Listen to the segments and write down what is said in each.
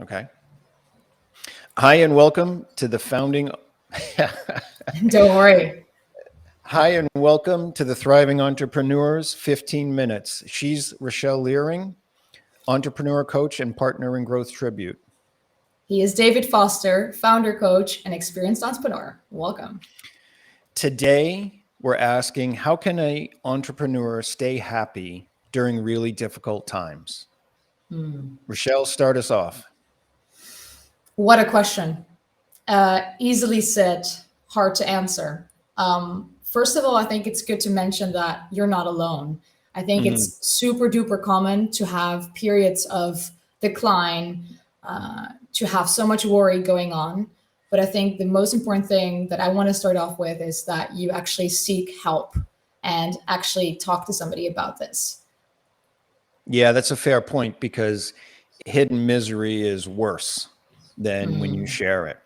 Okay. Hi and welcome to the founding. Don't worry. Hi and welcome to the Thriving Entrepreneurs 15 Minutes. She's Rochelle Leering, entrepreneur coach and partner in Growth Tribute. He is David Foster, founder, coach, and experienced entrepreneur. Welcome. Today, we're asking how can an entrepreneur stay happy during really difficult times? Rochelle, start us off. What a question. Easily said, hard to answer. First of all, I think it's good to mention that you're not alone. I think Mhm. it's super duper common to have periods of decline, to have so much worry going on. But I think the most important thing that I want to start off with is that you actually seek help and actually talk to somebody about this. Yeah, that's a fair point because hidden misery is worse than when you share it.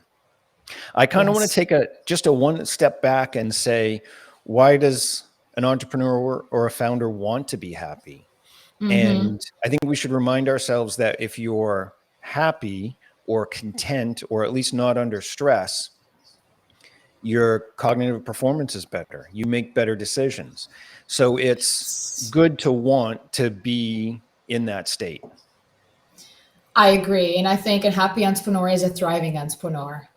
I kind of want to Yes. take just a one step back and say, why does an entrepreneur or a founder want to be happy? And I think we should remind ourselves that if you're happy or content, or at least not under stress, your cognitive performance is better. You make better decisions. So it's good to want to be in that state. I agree. And I think a happy entrepreneur is a thriving entrepreneur.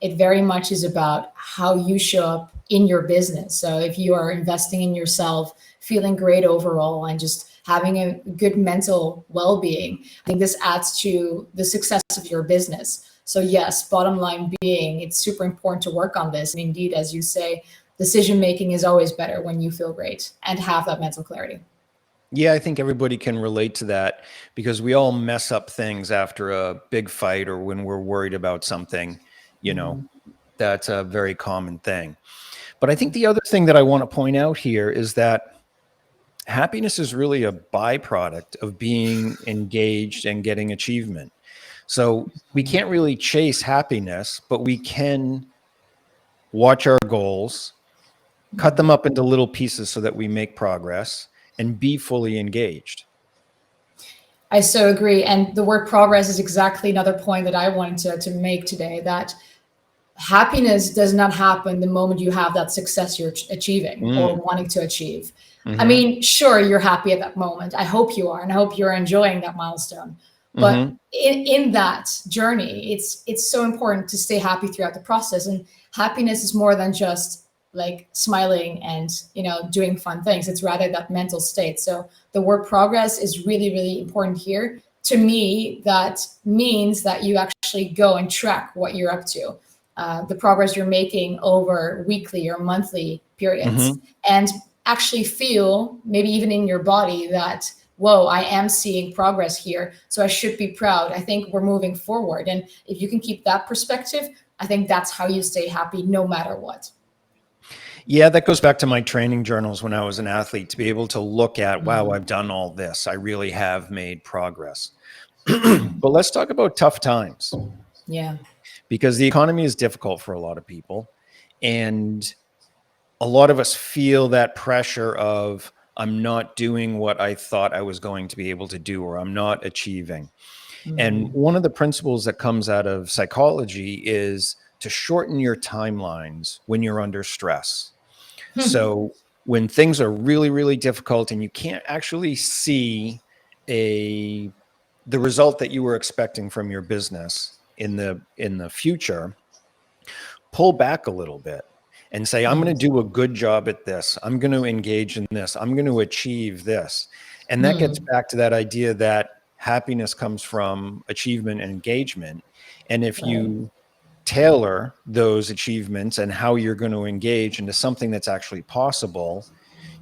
It very much is about how you show up in your business. So if you are investing in yourself, feeling great overall, and just having a good mental well being, I think this adds to the success of your business. So, yes, bottom line being, it's super important to work on this. And indeed, as you say, decision making is always better when you feel great and have that mental clarity. Yeah, I think everybody can relate to that because we all mess up things after a big fight or when we're worried about something, you know, that's a very common thing. But I think the other thing that I want to point out here is that happiness is really a byproduct of being engaged and getting achievement. So we can't really chase happiness, but we can watch our goals, cut them up into little pieces so that we make progress and be fully engaged. I so agree. And the word progress is exactly another point that I wanted to make today, that happiness does not happen the moment you have that success you're achieving or Mm, wanting to achieve. I hmm mean, sure, you're happy at that moment. I hope you are, and I hope you're enjoying that milestone. But hmm in that journey, it's so important to stay happy throughout the process. And happiness is more than just like smiling and doing fun things. It's rather that mental state. So the word progress is really, really important here. To me, that means that you actually go and track what you're up to, the progress you're making over weekly or monthly periods, hmm and actually feel maybe even in your body that, whoa, I am seeing progress here, so I should be proud. I think we're moving forward. And if you can keep that perspective, I think that's how you stay happy no matter what. Yeah, that goes back to my training journals when I was an athlete to be able to look at, wow, I've done all this. I really have made progress. But let's talk about tough times Yeah. because the economy is difficult for a lot of people. And a lot of us feel that pressure of, I'm not doing what I thought I was going to be able to do, or I'm not achieving. And one of the principles that comes out of psychology is to shorten your timelines when you're under stress. So when things are really, really difficult and you can't actually see a the result that you were expecting from your business in the future, pull back a little bit and say, I'm going to do a good job at this. I'm going to engage in this. I'm going to achieve this. And that gets back to that idea that happiness comes from achievement and engagement. And if Right. you tailor those achievements and how you're going to engage into something that's actually possible,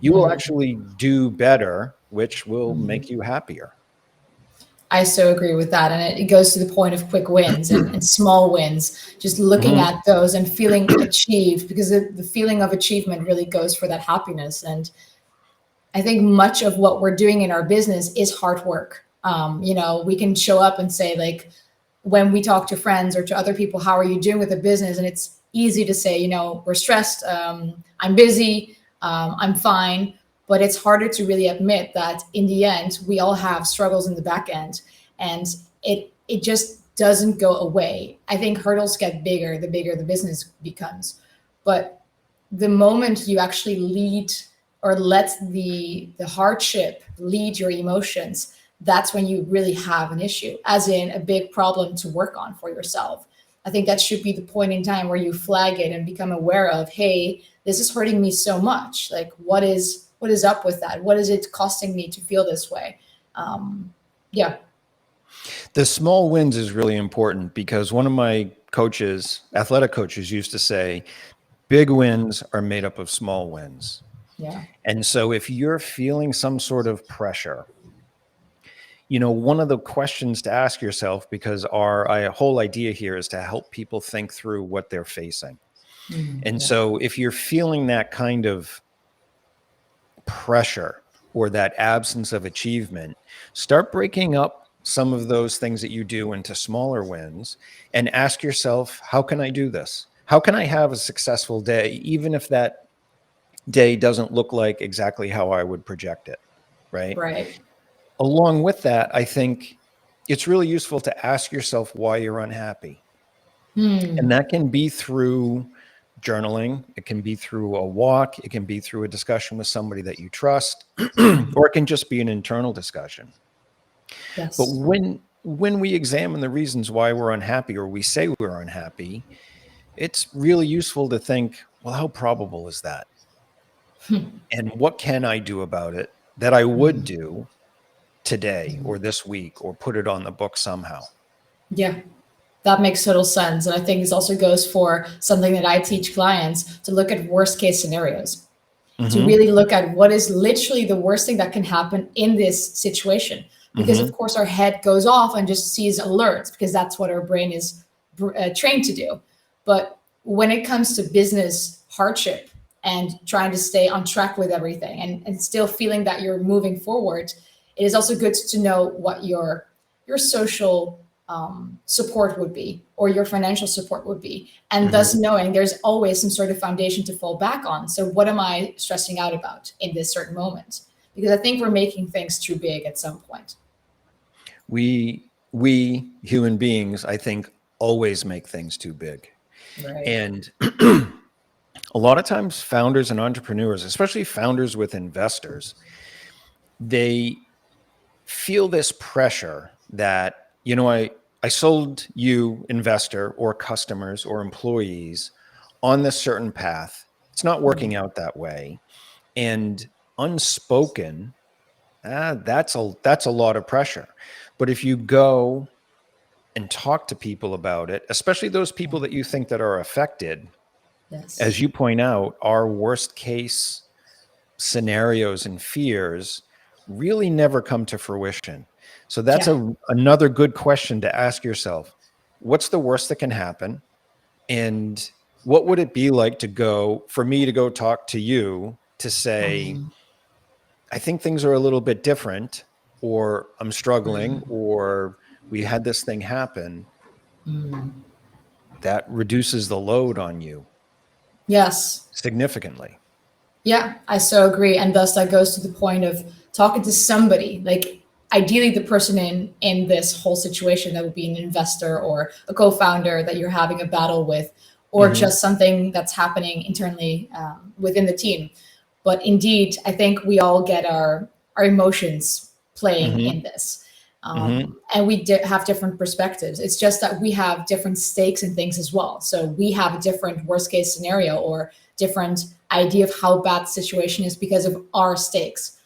you will actually do better, which will make you happier. I so agree with that. And it goes to the point of quick wins and small wins, just looking Hmm. at those and feeling achieved, because the feeling of achievement really goes for that happiness. And I think much of what we're doing in our business is hard work. We can show up and say, like, when we talk to friends or to other people, how are you doing with the business? And it's easy to say, we're stressed, I'm busy, I'm fine. But it's harder to really admit that in the end, we all have struggles in the back end. And it just doesn't go away. I think hurdles get bigger the bigger the business becomes. But the moment you actually lead or let the hardship lead your emotions, that's when you really have an issue, as in a big problem to work on for yourself. I think that should be the point in time where you flag it and become aware of, hey, this is hurting me so much. Like, what is up with that? What is it costing me to feel this way? Yeah. The small wins is really important because one of my coaches, athletic coaches, used to say, big wins are made up of small wins. Yeah. And so if you're feeling some sort of pressure, one of the questions to ask yourself, because our whole idea here is to help people think through what they're facing. And Yeah. so if you're feeling that kind of pressure or that absence of achievement, start breaking up some of those things that you do into smaller wins and ask yourself, how can I do this? How can I have a successful day, even if that day doesn't look like exactly how I would project it, right? Right. Along with that, I think it's really useful to ask yourself why you're unhappy. And that can be through journaling. It can be through a walk. It can be through a discussion with somebody that you trust, or it can just be an internal discussion. But Yes. when we examine the reasons why we're unhappy or we say we're unhappy, it's really useful to think, well, how probable is that? And what can I do about it that I would do today or this week or put it on the book somehow? Yeah. That makes total sense. And I think this also goes for something that I teach clients, to look at worst case scenarios, to Mm-hmm. really look at what is literally the worst thing that can happen in this situation. Because, Mm-hmm. of course, our head goes off and just sees alerts because that's what our brain is trained to do. But when it comes to business hardship and trying to stay on track with everything, and still feeling that you're moving forward, it is also good to know what your social support would be, or your financial support would be, and thus Mm-hmm. knowing there's always some sort of foundation to fall back on. So what am I stressing out about in this certain moment? Because I think we're making things too big at some point. We human beings, I think, always make things too big. Right. And a lot of times founders and entrepreneurs, especially founders with investors, they feel this pressure that, I sold you, investor or customers or employees, on this certain path. It's not working out that way. And unspoken, that's a lot of pressure. But if you go and talk to people about it, especially those people that you think that are affected, Yes. as you point out, our worst case scenarios and fears really never come to fruition. So that's Yeah. another good question to ask yourself. What's the worst that can happen? And what would it be like for me to go talk to you to say, I think things are a little bit different, or I'm struggling, or we had this thing happen? That reduces the load on you Yes. significantly. Yeah, I so agree. And thus that goes to the point of talking to somebody, like ideally the person in this whole situation, that would be an investor or a co-founder that you're having a battle with, or Hmm. just something that's happening internally within the team. But indeed, I think we all get our emotions playing Hmm. in this. Hmm. And we have different perspectives. It's just that we have different stakes in things as well. So we have a different worst case scenario or different idea of how bad the situation is because of our stakes.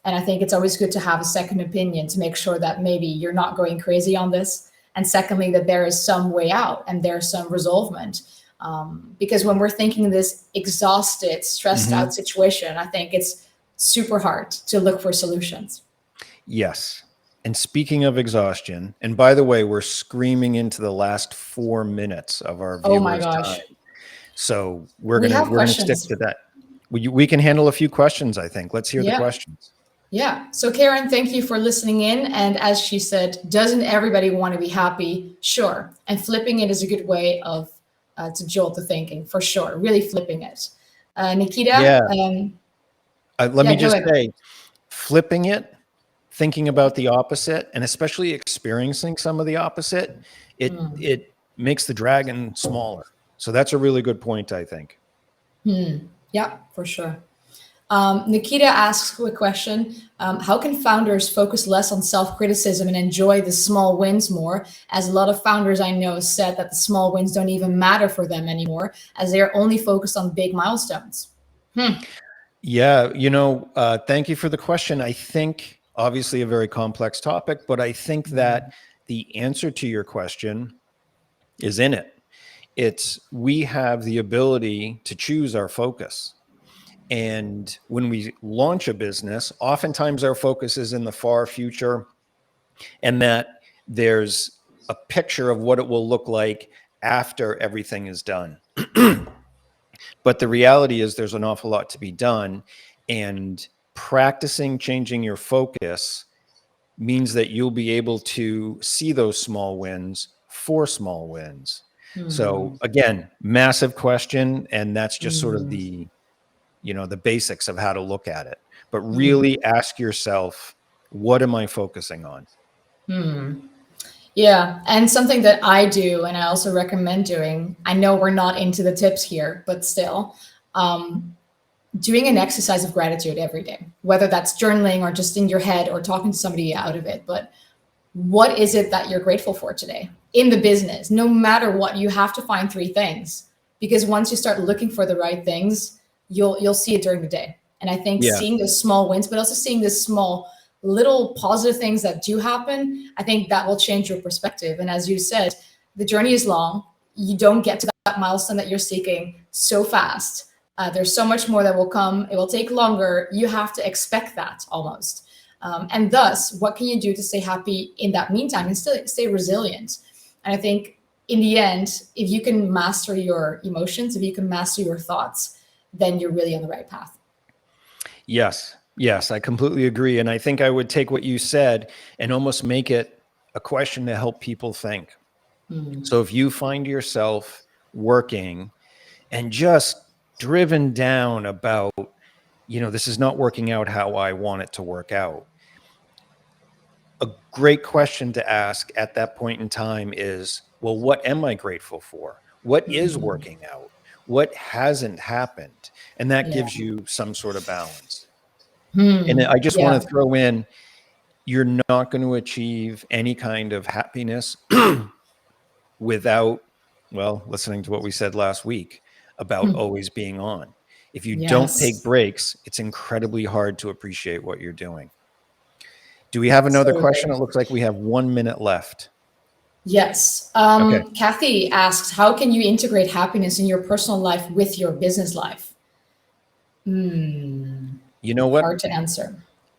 And I think it's always good to have a second opinion to make sure that maybe you're not going crazy on this. And secondly, that there is some way out and there's some resolvement. Because when we're thinking this exhausted, stressed Hmm. out situation, I think it's super hard to look for solutions. Yes. And speaking of exhaustion, and by the way, we're screaming into the last 4 minutes of our Oh my viewers' gosh. time. So we're We gonna have we're gonna stick questions. to that. We can handle a few questions, I think. Let's hear the Yeah. questions. Yeah. So, Karen, thank you for listening in. And as she said, doesn't everybody want to be happy? Sure. And flipping it is a good way of to jolt the thinking, for sure. Really flipping it. Nikita, Yeah. Let yeah, me go just ahead. say, flipping it thinking about the opposite, and especially experiencing some of the opposite, it makes the dragon smaller. So that's a really good point, I think. Yeah, for sure. Nikita asks a question. How can founders focus less on self-criticism and enjoy the small wins more? As a lot of founders I know said that the small wins don't even matter for them anymore, as they are only focused on big milestones. Yeah, thank you for the question. I think obviously a very complex topic, but I think that the answer to your question is in it. It's we have the ability to choose our focus. And when we launch a business, oftentimes our focus is in the far future, and that there's a picture of what it will look like after everything is done. But the reality is there's an awful lot to be done. And practicing changing your focus means that you'll be able to see those small wins for small wins. So again, massive question. And that's just sort of the basics of how to look at it. But really ask yourself, what am I focusing on? Yeah, and something that I do, and I also recommend doing. I know we're not into the tips here, but still, doing an exercise of gratitude every day, whether that's journaling or just in your head or talking to somebody out of it. But what is it that you're grateful for today in the business? No matter what, you have to find three things, because once you start looking for the right things, you'll see it during the day. And I think Yeah. seeing the small wins, but also seeing the small little positive things that do happen, I think that will change your perspective. And as you said, the journey is long. You don't get to that milestone that you're seeking so fast. There's so much more that will come. It will take longer. You have to expect that almost. And thus, what can you do to stay happy in that meantime and still stay resilient? And I think in the end, if you can master your emotions, if you can master your thoughts, then you're really on the right path. Yes. Yes, I completely agree. And I think I would take what you said and almost make it a question to help people think. So if you find yourself working and just driven down about, this is not working out how I want it to work out, a great question to ask at that point in time is, well, what am I grateful for? What is working out? What hasn't happened? And that Yeah. gives you some sort of balance. And I just want Yeah. to throw in, you're not going to achieve any kind of happiness without, well, listening to what we said last week about always being on. If you don't take Yes. breaks, it's incredibly hard to appreciate what you're doing. Do we have another So question? agree. It looks like we have 1 minute left. Yes. Okay. Kathy asks, how can you integrate happiness in your personal life with your business life? You know Hard what? to answer.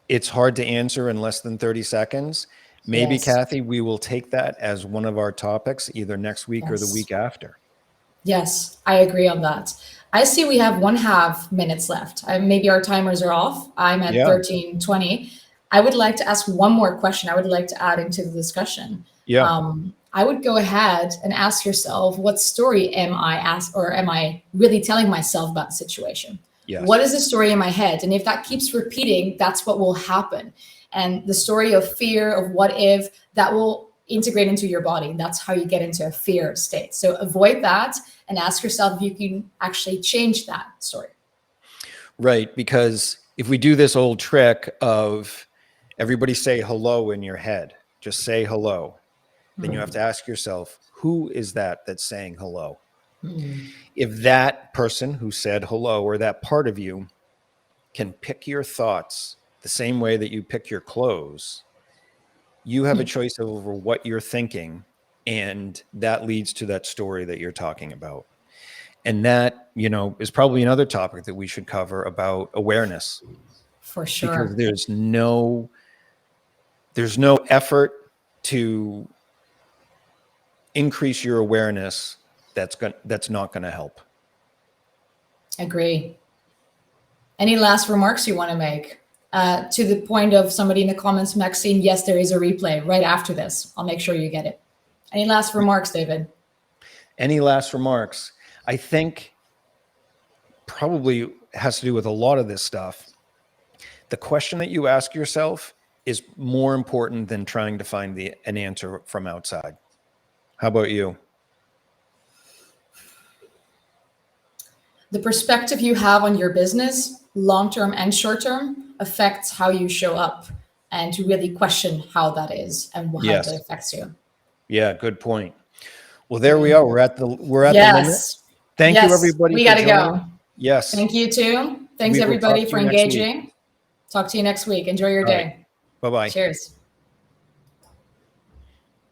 It's hard to answer in less than 30 seconds. Maybe, Yes. Kathy, we will take that as one of our topics either next week or the Yes. week after. Yes, I agree on that. I see we have 1/2 minutes left. Maybe our timers are off. I'm at Yeah. 13:20. I would like to ask one more question. I would like to add into the discussion. Yeah. I would go ahead and ask yourself, what story am I really telling myself about the situation? What Yes. is the story in my head? And if that keeps repeating, that's what will happen. And the story of fear, of what if, that will integrate into your body. And that's how you get into a fear state. So avoid that and ask yourself if you can actually change that story. Right. Because if we do this old trick of everybody say hello in your head, just say hello, then you have to ask yourself, who is that that's saying hello? If that person who said hello or that part of you can pick your thoughts the same way that you pick your clothes, you have a choice over what you're thinking. And that leads to that story that you're talking about. And that, is probably another topic that we should cover about awareness, For because sure. there's no effort to increase your awareness that's not going to help. Agree. Any last remarks you want to make? To the point of somebody in the comments, Maxine, yes, there is a replay right after this. I'll make sure you get it. Any last remarks, David? Any last remarks? I think probably has to do with a lot of this stuff. The question that you ask yourself is more important than trying to find an answer from outside. How about you? The perspective you have on your business, long-term and short-term, affects how you show up, and to really question how that is and how that Yes. affects you. Yeah, good point. Well, there we are. We're at the limit. Yes. Thank you, Yes. everybody, We for got to joining. go. Yes. Thank you too. Thanks We will everybody talk to for you next week. engaging. Talk to you next week. Enjoy your All right. day. Bye-bye. Cheers.